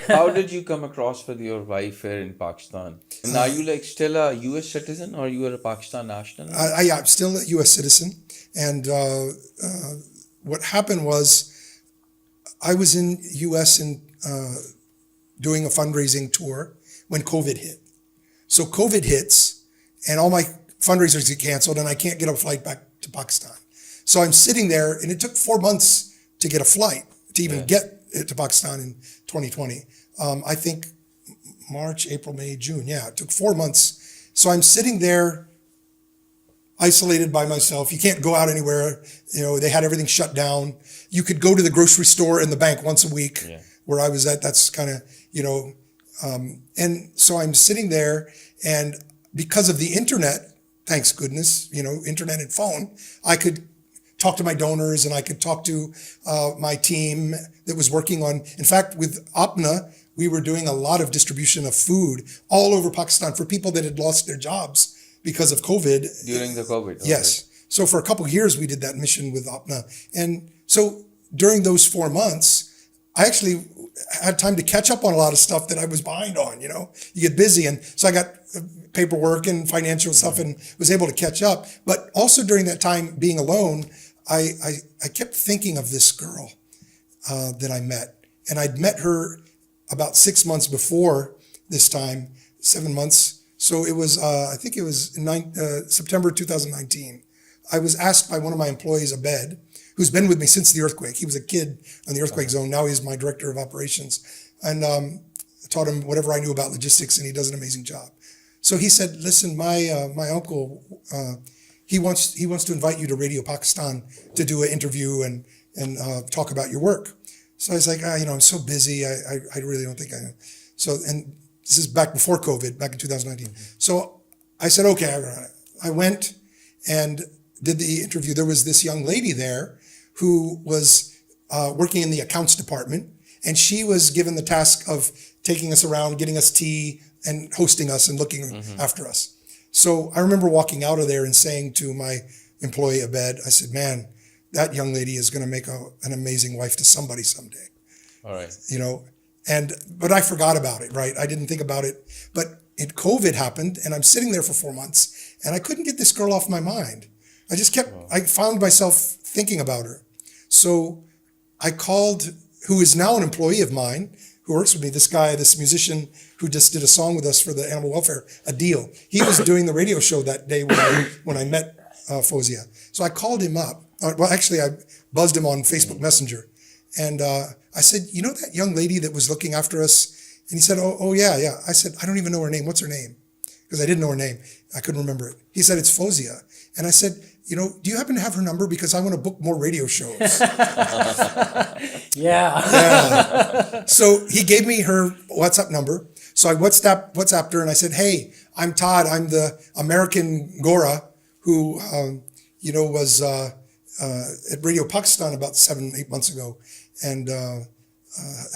How did you come across with your wife here in Pakistan? And are you like still a US citizen or you are a Pakistan national? I'm still a U.S. citizen. And what happened was I was in U.S. and doing a fundraising tour when COVID hit. So COVID hits and all my fundraisers get canceled and I can't get a flight back to Pakistan. So I'm sitting there and it took 4 months to get a flight to even get to Pakistan in 2020. I think March, April, May, June. Yeah, it took 4 months. So I'm sitting there isolated by myself. You can't go out anywhere. You know, they had everything shut down. You could go to the grocery store and the bank once a week where I was at. That's kind of, you know, and so I'm sitting there and because of the internet, thanks goodness, you know, internet and phone, I could talk to my donors and I could talk to my team that was working on, in fact, with APNA, we were doing a lot of distribution of food all over Pakistan for people that had lost their jobs because of COVID. During the COVID? Yes. So for a couple of years, we did that mission with APNA. And so during those 4 months, I actually had time to catch up on a lot of stuff that I was behind on, you know. You get busy. And so I got paperwork and financial stuff and was able to catch up. But also during that time being alone, I kept thinking of this girl that I met. And I'd met her about 6 months before this time, 7 months. So it was, I think it was September 2019. I was asked by one of my employees, Abed, who's been with me since the earthquake. He was a kid on the earthquake zone. Now he's my director of operations. And taught him whatever I knew about logistics, and he does an amazing job. So he said, listen, my uncle, he wants to invite you to Radio Pakistan to do an interview and talk about your work. So I was like, you know, I'm so busy. I really don't think I know. So, and this is back before COVID, back in 2019. So I said, okay, I went and did the interview. There was this young lady there who was working in the accounts department, and she was given the task of taking us around, getting us tea, and hosting us and looking after us. So I remember walking out of there and saying to my employee, Abed, I said, man, that young lady is going to make an amazing wife to somebody someday. All right. You know, but I forgot about it, right? I didn't think about it. But COVID happened, and I'm sitting there for 4 months, and I couldn't get this girl off my mind. I just I found myself thinking about her. So I called, who is now an employee of mine, who works with me, this musician who just did a song with us for the animal welfare, Adil. He was doing the radio show that day when I met Fozia. So I called him up. Well, actually, I buzzed him on Facebook Messenger. And I said, you know that young lady that was looking after us? And he said, oh yeah. I said, I don't even know her name. What's her name? Because I didn't know her name. I couldn't remember it. He said, it's Fozia. And I said, you know, do you happen to have her number? Because I want to book more radio shows. Yeah. So he gave me her WhatsApp number. So I WhatsApped her and I said, hey, I'm Todd. I'm the American Gora who, you know, was at Radio Pakistan about 7-8 months ago. And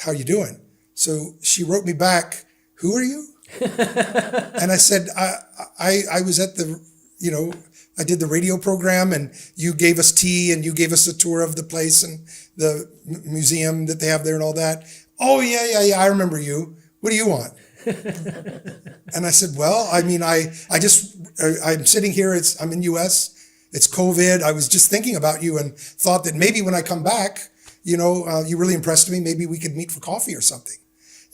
how you doing? So she wrote me back, who are you? And I said, I was at the, you know, I did the radio program and you gave us tea and you gave us a tour of the place and the museum that they have there and all that. Oh, yeah, I remember you. What do you want? And I said, well, I mean, I'm sitting here. I'm in US. It's COVID. I was just thinking about you and thought that maybe when I come back, you know, you really impressed me. Maybe we could meet for coffee or something.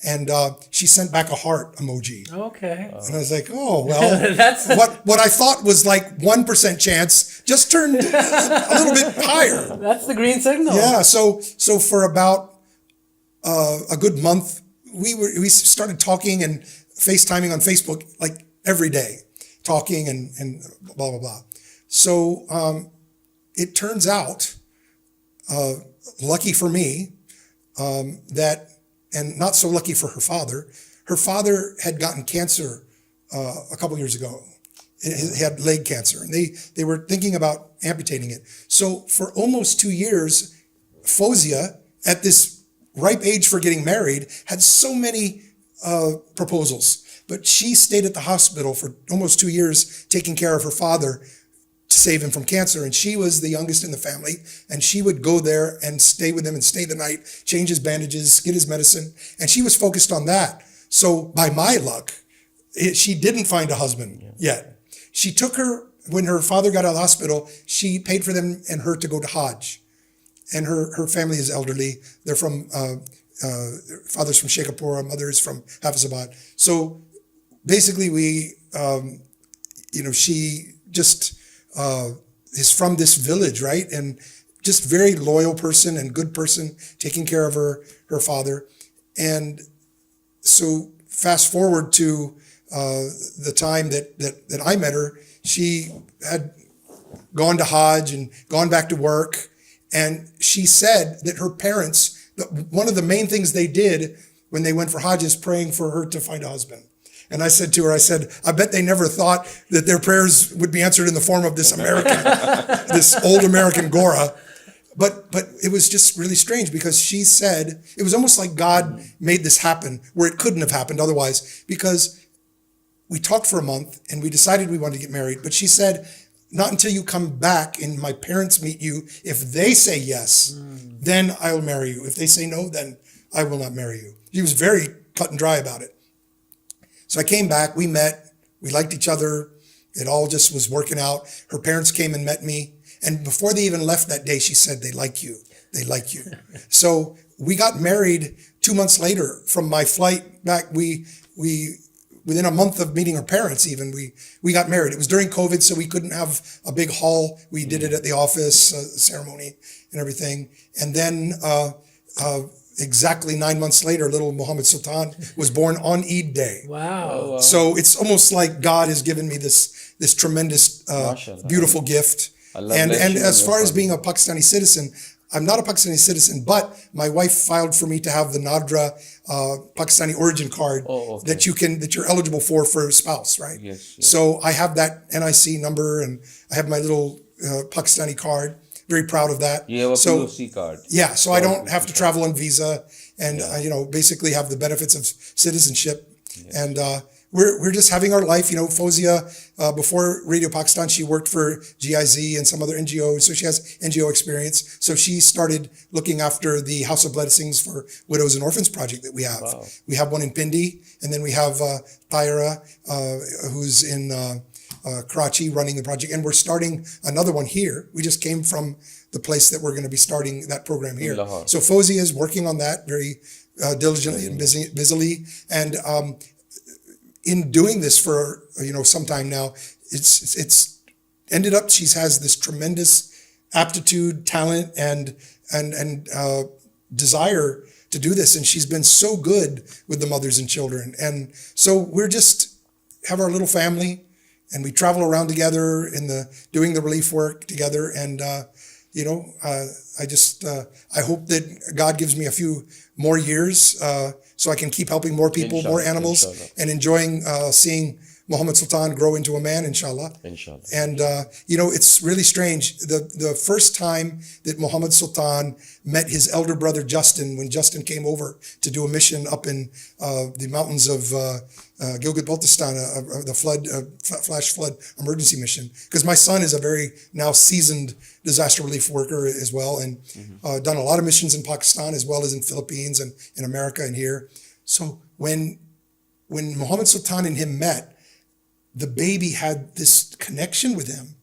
And she sent back a heart emoji. Okay. And I was like, oh, well, what I thought was like 1% chance just turned a little bit higher. That's the green signal. Yeah. So for about a good month, we started talking and FaceTiming on Facebook like every day, talking and blah, blah, blah. So it turns out, lucky for me, that, and not so lucky for her father had gotten cancer a couple years ago. He had leg cancer, and they were thinking about amputating it. So for almost 2 years, Fozia, at this ripe age for getting married, had so many proposals. But she stayed at the hospital for almost 2 years taking care of her father save him from cancer. And she was the youngest in the family, and she would go there and stay with him and stay the night, change his bandages, get his medicine. And she was focused on that. So by my luck, she didn't find a husband yet. She took her, when her father got out of the hospital, she paid for them and her to go to Hajj. And her family is elderly. They're from, father's from Sheikhupura, mother is from Hafizabad. So basically she just is from this village, right? And just very loyal person and good person, taking care of her father. And so fast forward to the time that I met her, she had gone to Hajj and gone back to work. And she said that her parents, one of the main things they did when they went for Hajj is praying for her to find a husband. And I said to her, I bet they never thought that their prayers would be answered in the form of this American, this old American Gora. But it was just really strange because she said, it was almost like God made this happen where it couldn't have happened otherwise, because we talked for a month and we decided we wanted to get married. But she said, not until you come back and my parents meet you. If they say yes, then I'll marry you. If they say no, then I will not marry you. She was very cut and dry about it. So I came back, we met, we liked each other. It all just was working out. Her parents came and met me. And before they even left that day, she said, they like you. They like you. So we got married 2 months later from my flight back. We within a month of meeting her parents even, we got married. It was during COVID, so we couldn't have a big hall. We did it at the office, ceremony and everything. And then exactly 9 months later, little Muhammad Sultan was born on Eid Day. Wow. So it's almost like God has given me this tremendous, beautiful gift. And as far as being a Pakistani citizen, I'm not a Pakistani citizen, but my wife filed for me to have the Nadra Pakistani origin card that you're eligible for a spouse, right? Yes. So I have that NIC number and I have my little Pakistani card. Very proud of that. You have a POC card. Yeah, so I don't have to travel on visa and basically have the benefits of citizenship. Yes. And we're just having our life. Fozia, before Radio Pakistan, she worked for GIZ and some other NGOs, so she has NGO experience. So she started looking after the House of Blessings for Widows and Orphans project that we have. Wow. We have one in Pindi, and then we have Tyra, who's in Karachi running the project, and we're starting another one here. We just came from the place that we're going to be starting that program here. So Fozia is working on that very diligently and busily, and in doing this for some time now, it's ended up she has this tremendous aptitude, talent, and desire to do this, and she's been so good with the mothers and children, and so we're just have our little family, and we travel around together doing the relief work together, and I hope that God gives me a few more years so I can keep helping more people, more animals, and enjoying seeing Muhammad Sultan grow into a man, inshallah. Inshallah. And, it's really strange. The first time that Muhammad Sultan met his elder brother, Justin, when Justin came over to do a mission up in the mountains of Gilgit-Baltistan, the flash flood emergency mission. Because my son is a very now seasoned disaster relief worker as well, and done a lot of missions in Pakistan as well as in Philippines and in America and here. So when Muhammad Sultan and him met, the baby had this connection with him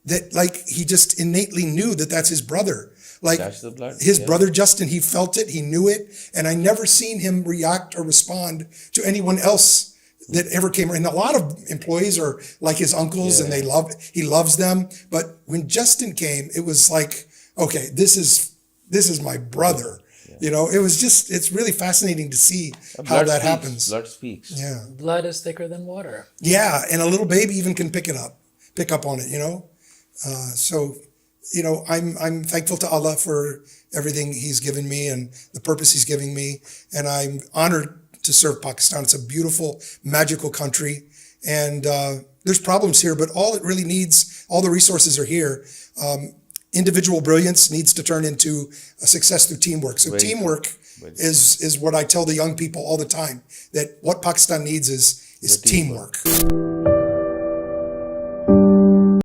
that he just innately knew that that's his brother. That's the blood. His brother Justin, he felt it, he knew it, and I never seen him react or respond to anyone else that ever came. And a lot of employees are like his uncles, and he loves them. But when Justin came, it was like, okay, this is my brother. It was it's really fascinating to see how that happens. Blood speaks. Yeah. Blood is thicker than water. Yeah, and a little baby even can pick up on it, So, I'm thankful to Allah for everything He's given me and the purpose He's giving me. And I'm honored to serve Pakistan. It's a beautiful, magical country. And there's problems here, but all it really needs, all the resources are here. Individual brilliance needs to turn into a success through teamwork. So teamwork is what I tell the young people all the time, that what Pakistan needs is teamwork.